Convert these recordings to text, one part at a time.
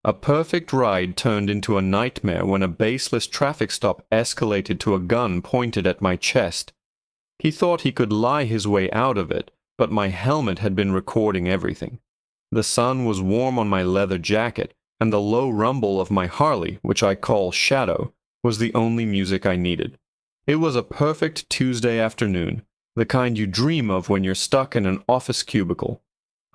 A perfect ride turned into a nightmare when a baseless traffic stop escalated to a gun pointed at my chest. He thought he could lie his way out of it, but my helmet had been recording everything. The sun was warm on my leather jacket, and the low rumble of my Harley, which I call Shadow, was the only music I needed. It was a perfect Tuesday afternoon, the kind you dream of when you're stuck in an office cubicle.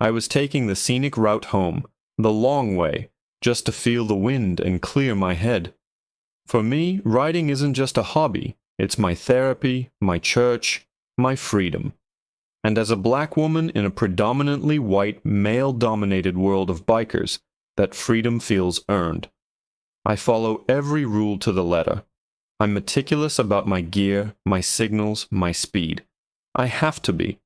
I was taking the scenic route home, the long way, just to feel the wind and clear my head. For me, riding isn't just a hobby, it's my therapy, my church, my freedom. And as a black woman in a predominantly white, male-dominated world of bikers, that freedom feels earned. I follow every rule to the letter. I'm meticulous about my gear, my signals, my speed. I have to be.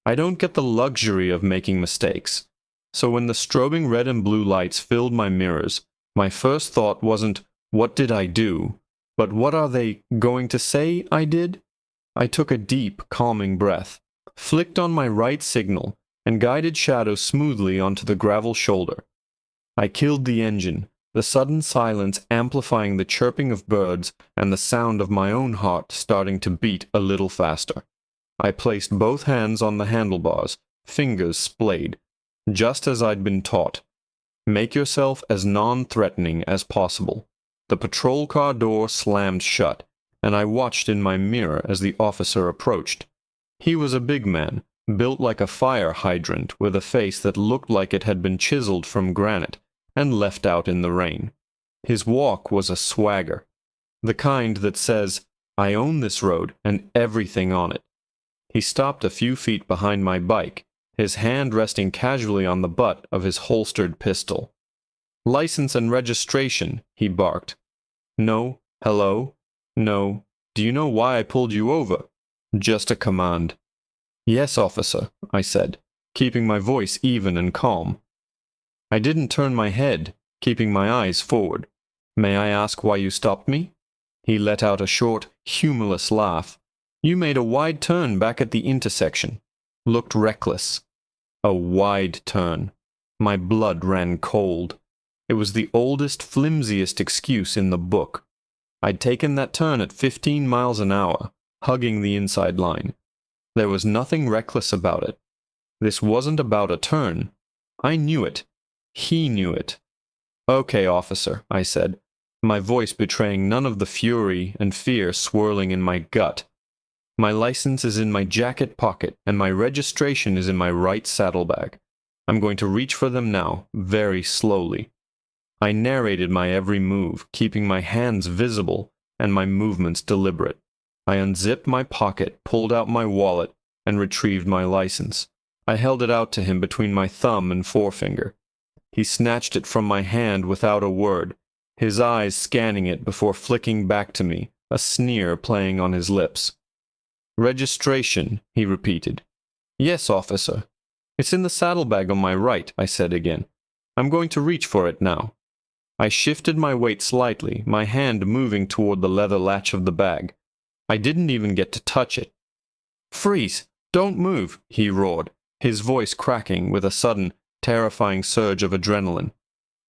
I don't get the luxury of making mistakes. So when the strobing red and blue lights filled my mirrors, my first thought wasn't, what did I do? But what are they going to say I did? I took a deep, calming breath, flicked on my right signal, and guided Shadow smoothly onto the gravel shoulder. I killed the engine, the sudden silence amplifying the chirping of birds and the sound of my own heart starting to beat a little faster. I placed both hands on the handlebars, fingers splayed, just as I'd been taught. Make yourself as non-threatening as possible. The patrol car door slammed shut, and I watched in my mirror as the officer approached. He was a big man, built like a fire hydrant with a face that looked like it had been chiseled from granite and left out in the rain. His walk was a swagger, the kind that says, I own this road and everything on it. He stopped a few feet behind my bike, his hand resting casually on the butt of his holstered pistol. License and registration, he barked. No, hello, no, do you know why I pulled you over? Just a command. Yes, officer, I said, keeping my voice even and calm. I didn't turn my head, keeping my eyes forward. May I ask why you stopped me? He let out a short, humorless laugh. You made a wide turn back at the intersection. Looked reckless. A wide turn. My blood ran cold. It was the oldest, flimsiest excuse in the book. I'd taken that turn at 15 miles an hour, hugging the inside line. There was nothing reckless about it. This wasn't about a turn. I knew it. He knew it. Okay, officer, I said, my voice betraying none of the fury and fear swirling in my gut. My license is in my jacket pocket, and my registration is in my right saddlebag. I'm going to reach for them now, very slowly. I narrated my every move, keeping my hands visible and my movements deliberate. I unzipped my pocket, pulled out my wallet, and retrieved my license. I held it out to him between my thumb and forefinger. He snatched it from my hand without a word, his eyes scanning it before flicking back to me, a sneer playing on his lips. Registration, he repeated. Yes, officer. It's in the saddlebag on my right, I said again. I'm going to reach for it now. I shifted my weight slightly, my hand moving toward the leather latch of the bag. I didn't even get to touch it. Freeze! Don't move, he roared, his voice cracking with a sudden, terrifying surge of adrenaline.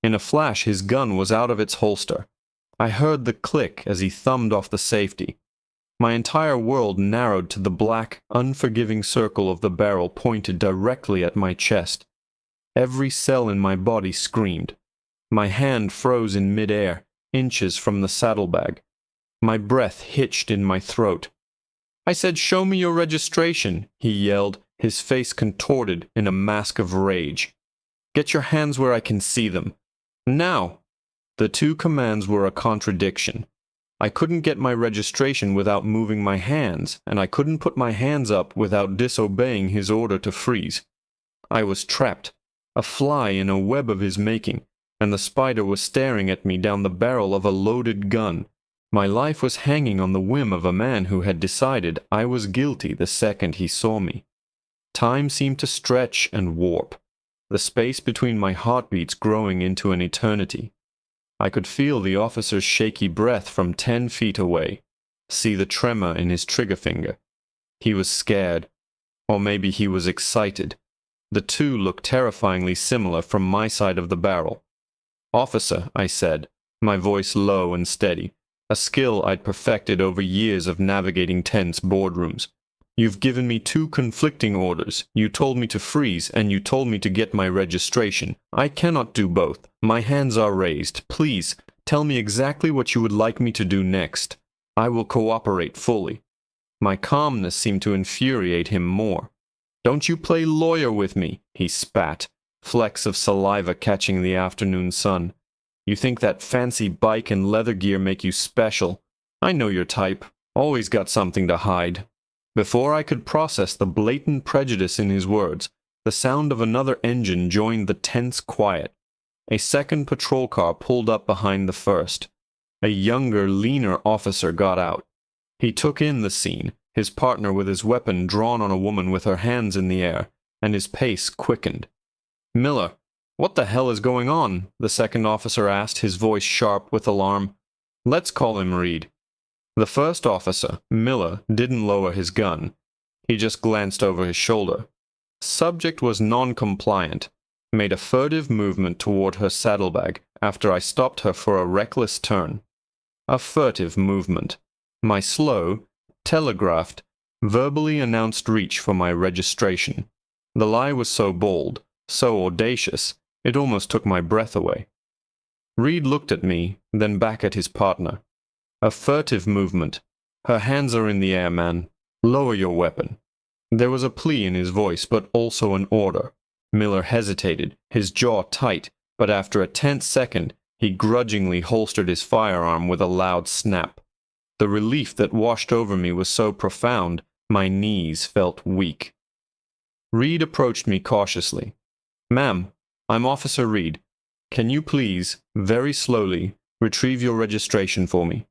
In a flash, his gun was out of its holster. I heard the click as he thumbed off the safety. My entire world narrowed to the black, unforgiving circle of the barrel pointed directly at my chest. Every cell in my body screamed. My hand froze in midair, inches from the saddlebag. My breath hitched in my throat. I said, "Show me your registration," he yelled, his face contorted in a mask of rage. "Get your hands where I can see them. Now!" The two commands were a contradiction. I couldn't get my registration without moving my hands, and I couldn't put my hands up without disobeying his order to freeze. I was trapped, a fly in a web of his making, and the spider was staring at me down the barrel of a loaded gun. My life was hanging on the whim of a man who had decided I was guilty the second he saw me. Time seemed to stretch and warp, the space between my heartbeats growing into an eternity. I could feel the officer's shaky breath from 10 feet away, see the tremor in his trigger finger. He was scared, or maybe he was excited. The two looked terrifyingly similar from my side of the barrel. "Officer," I said, my voice low and steady, a skill I'd perfected over years of navigating tense boardrooms. "You've given me two conflicting orders. You told me to freeze, and you told me to get my registration. I cannot do both. My hands are raised. Please, tell me exactly what you would like me to do next. I will cooperate fully." My calmness seemed to infuriate him more. "Don't you play lawyer with me," he spat, flecks of saliva catching the afternoon sun. "You think that fancy bike and leather gear make you special. I know your type. Always got something to hide." Before I could process the blatant prejudice in his words, the sound of another engine joined the tense quiet. A second patrol car pulled up behind the first. A younger, leaner officer got out. He took in the scene, his partner with his weapon drawn on a woman with her hands in the air, and his pace quickened. "Miller, what the hell is going on?" the second officer asked, his voice sharp with alarm. "Let's call him Reed." The first officer, Miller, didn't lower his gun. He just glanced over his shoulder. Subject was non-compliant, made a furtive movement toward her saddlebag after I stopped her for a reckless turn. A furtive movement. My slow, telegraphed, verbally announced reach for my registration. The lie was so bold, so audacious, it almost took my breath away. Reed looked at me, then back at his partner. A furtive movement. "Her hands are in the air, man. Lower your weapon." There was a plea in his voice, but also an order. Miller hesitated, his jaw tight, but after a tense second, he grudgingly holstered his firearm with a loud snap. The relief that washed over me was so profound, my knees felt weak. Reed approached me cautiously. "Ma'am, I'm Officer Reed. Can you please, very slowly, retrieve your registration for me?"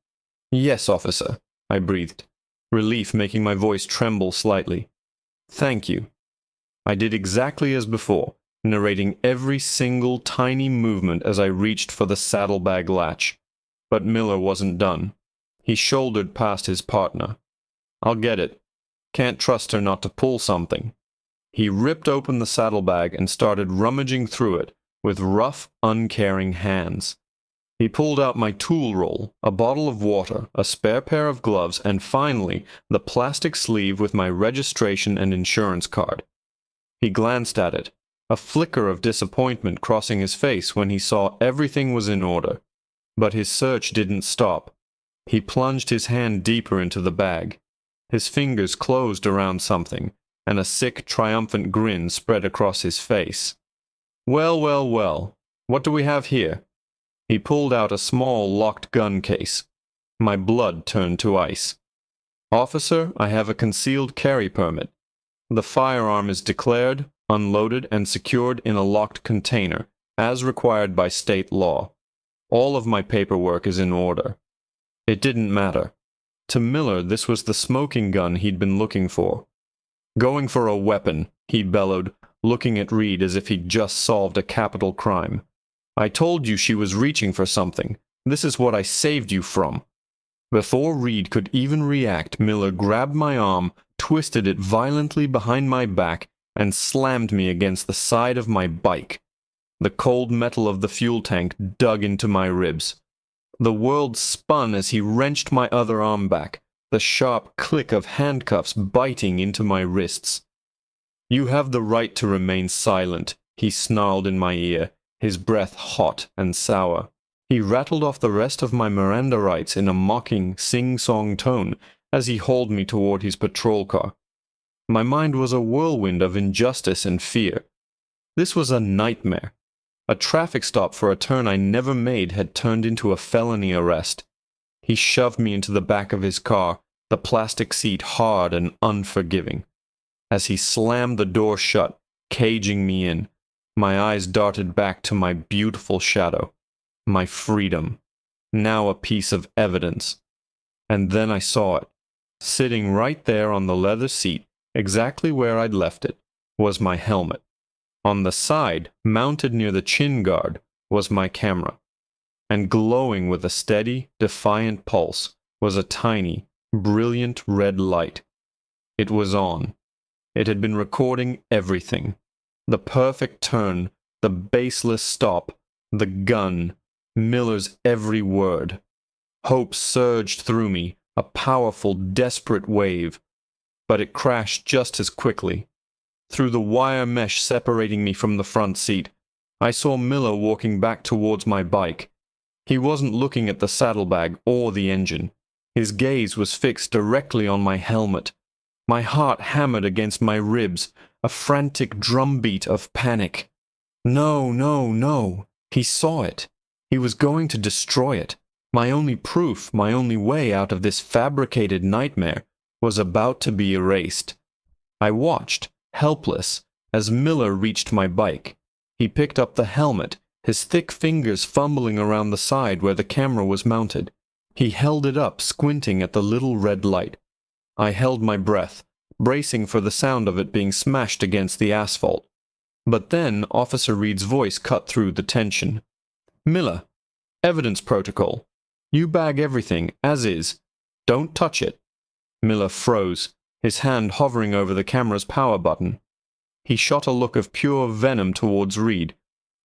"Yes, officer," I breathed, relief making my voice tremble slightly. "Thank you." I did exactly as before, narrating every single tiny movement as I reached for the saddlebag latch. But Miller wasn't done. He shouldered past his partner. "I'll get it. Can't trust her not to pull something." He ripped open the saddlebag and started rummaging through it with rough, uncaring hands. He pulled out my tool roll, a bottle of water, a spare pair of gloves, and finally, the plastic sleeve with my registration and insurance card. He glanced at it, a flicker of disappointment crossing his face when he saw everything was in order. But his search didn't stop. He plunged his hand deeper into the bag. His fingers closed around something, and a sick, triumphant grin spread across his face. "Well, well, well, what do we have here?" He pulled out a small locked gun case. My blood turned to ice. "Officer, I have a concealed carry permit. The firearm is declared, unloaded, and secured in a locked container, as required by state law. All of my paperwork is in order." It didn't matter. To Miller, this was the smoking gun he'd been looking for. "Going for a weapon," he bellowed, looking at Reed as if he'd just solved a capital crime. "I told you she was reaching for something. This is what I saved you from." Before Reed could even react, Miller grabbed my arm, twisted it violently behind my back, and slammed me against the side of my bike. The cold metal of the fuel tank dug into my ribs. The world spun as he wrenched my other arm back, the sharp click of handcuffs biting into my wrists. "You have the right to remain silent," he snarled in my ear, his breath hot and sour. He rattled off the rest of my Miranda rights in a mocking, sing-song tone as he hauled me toward his patrol car. My mind was a whirlwind of injustice and fear. This was a nightmare. A traffic stop for a turn I never made had turned into a felony arrest. He shoved me into the back of his car, the plastic seat hard and unforgiving. As he slammed the door shut, caging me in, my eyes darted back to my beautiful shadow, my freedom, now a piece of evidence. And then I saw it. Sitting right there on the leather seat, exactly where I'd left it, was my helmet. On the side, mounted near the chin guard, was my camera. And glowing with a steady, defiant pulse was a tiny, brilliant red light. It was on. It had been recording everything. The perfect turn, the baseless stop, The gun. Miller's every word. Hope surged through me, a powerful, desperate wave. But it crashed just as quickly. Through the wire mesh separating me from the front seat, I saw Miller walking back towards my bike. He wasn't looking at the saddlebag or the engine. His gaze was fixed directly on my helmet. My heart hammered against my ribs, a frantic drumbeat of panic. No, no, no. He saw it. He was going to destroy it. My only proof, my only way out of this fabricated nightmare, was about to be erased. I watched, helpless, as Miller reached my bike. He picked up the helmet, his thick fingers fumbling around the side where the camera was mounted. He held it up, squinting at the little red light. I held my breath, bracing for the sound of it being smashed against the asphalt. But then Officer Reed's voice cut through the tension. "Miller, evidence protocol. You bag everything, as is. Don't touch it." Miller froze, his hand hovering over the camera's power button. He shot a look of pure venom towards Reed,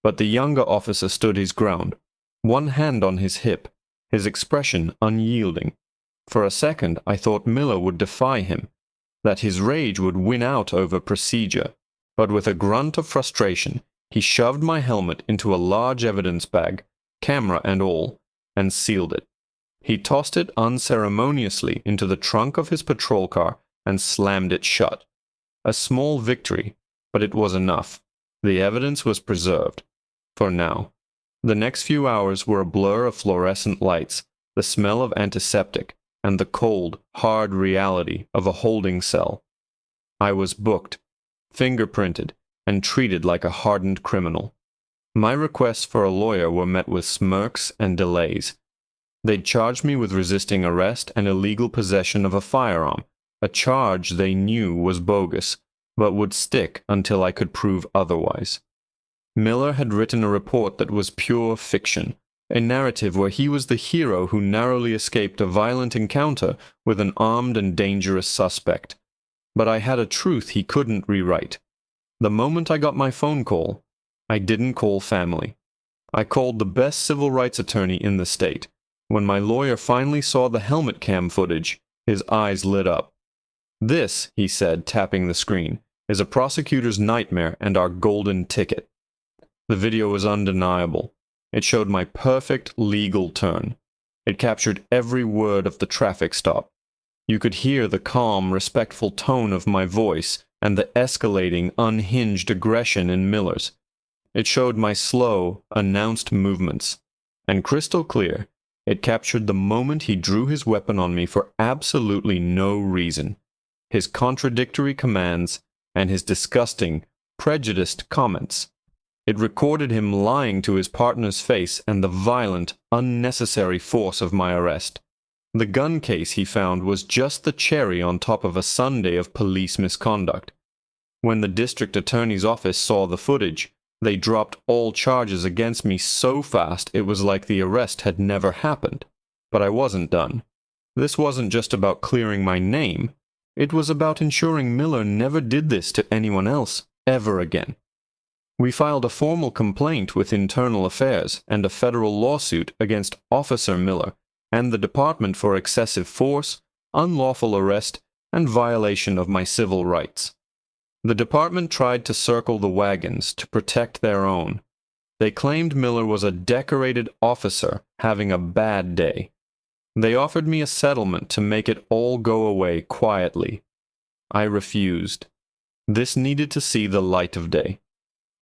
but the younger officer stood his ground, one hand on his hip, his expression unyielding. For a second I thought Miller would defy him, that his rage would win out over procedure, but with a grunt of frustration he shoved my helmet into a large evidence bag, camera and all, and sealed it. He tossed it unceremoniously into the trunk of his patrol car and slammed it shut. A small victory, but it was enough. The evidence was preserved. For now. The next few hours were a blur of fluorescent lights, the smell of antiseptic, and the cold, hard reality of a holding cell. I was booked, fingerprinted, and treated like a hardened criminal. My requests for a lawyer were met with smirks and delays. They'd charged me with resisting arrest and illegal possession of a firearm, a charge they knew was bogus, but would stick until I could prove otherwise. Miller had written a report that was pure fiction, a narrative where he was the hero who narrowly escaped a violent encounter with an armed and dangerous suspect. But I had a truth he couldn't rewrite. The moment I got my phone call, I didn't call family. I called the best civil rights attorney in the state. When my lawyer finally saw the helmet cam footage, his eyes lit up. "This," he said, tapping the screen, "is a prosecutor's nightmare and our golden ticket." The video was undeniable. It showed my perfect legal turn. It captured every word of the traffic stop. You could hear the calm, respectful tone of my voice and the escalating, unhinged aggression in Miller's. It showed my slow, announced movements. And crystal clear, it captured the moment he drew his weapon on me for absolutely no reason. His contradictory commands and his disgusting, prejudiced comments. It recorded him lying to his partner's face and the violent, unnecessary force of my arrest. The gun case he found was just the cherry on top of a sundae of police misconduct. When the district attorney's office saw the footage, they dropped all charges against me so fast it was like the arrest had never happened. But I wasn't done. This wasn't just about clearing my name. It was about ensuring Miller never did this to anyone else, ever again. We filed a formal complaint with Internal Affairs and a federal lawsuit against Officer Miller and the Department for excessive force, unlawful arrest, and violation of my civil rights. The department tried to circle the wagons to protect their own. They claimed Miller was a decorated officer having a bad day. They offered me a settlement to make it all go away quietly. I refused. This needed to see the light of day.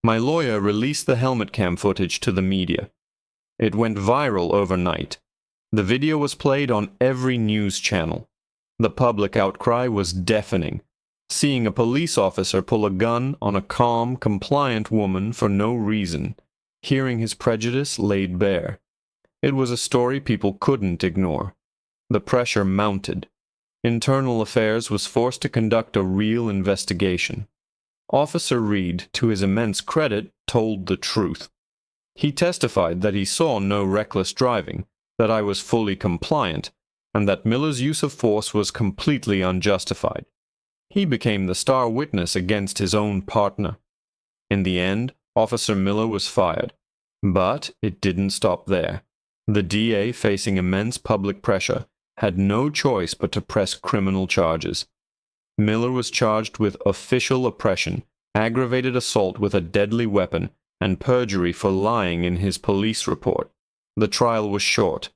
My lawyer released the helmet cam footage to the media. It went viral overnight. The video was played on every news channel. The public outcry was deafening. Seeing a police officer pull a gun on a calm, compliant woman for no reason. Hearing his prejudice laid bare. It was a story people couldn't ignore. The pressure mounted. Internal Affairs was forced to conduct a real investigation. Officer Reed, to his immense credit, told the truth. He testified that he saw no reckless driving, that I was fully compliant, and that Miller's use of force was completely unjustified. He became the star witness against his own partner. In the end, Officer Miller was fired. But it didn't stop there. The DA, facing immense public pressure, had no choice but to press criminal charges. Miller was charged with official oppression, aggravated assault with a deadly weapon, and perjury for lying in his police report. The trial was short.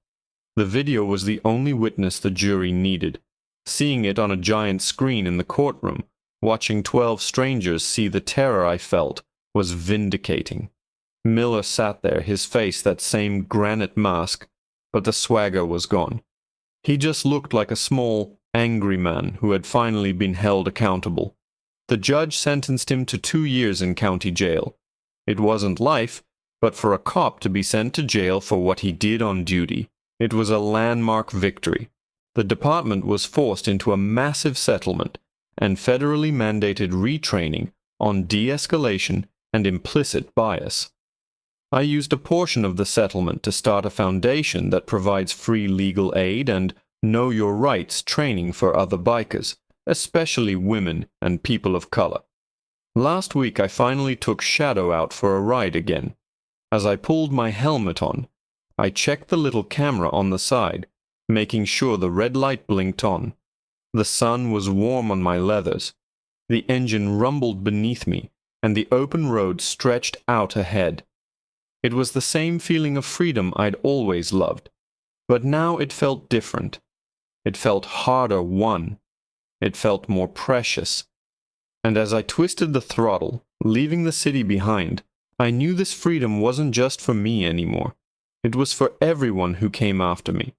The video was the only witness the jury needed. Seeing it on a giant screen in the courtroom, watching 12 strangers see the terror I felt, was vindicating. Miller sat there, his face that same granite mask, but the swagger was gone. He just looked like a small, angry man who had finally been held accountable. The judge sentenced him to 2 years in county jail. It wasn't life, but for a cop to be sent to jail for what he did on duty, it was a landmark victory. The department was forced into a massive settlement and federally mandated retraining on de-escalation and implicit bias. I used a portion of the settlement to start a foundation that provides free legal aid and know your rights training for other bikers, especially women and people of color. Last week I finally took Shadow out for a ride again. As I pulled my helmet on, I checked the little camera on the side, making sure the red light blinked on. The sun was warm on my leathers. The engine rumbled beneath me, and the open road stretched out ahead. It was the same feeling of freedom I'd always loved, but now it felt different. It felt harder won. It felt more precious. And as I twisted the throttle, leaving the city behind, I knew this freedom wasn't just for me anymore. It was for everyone who came after me.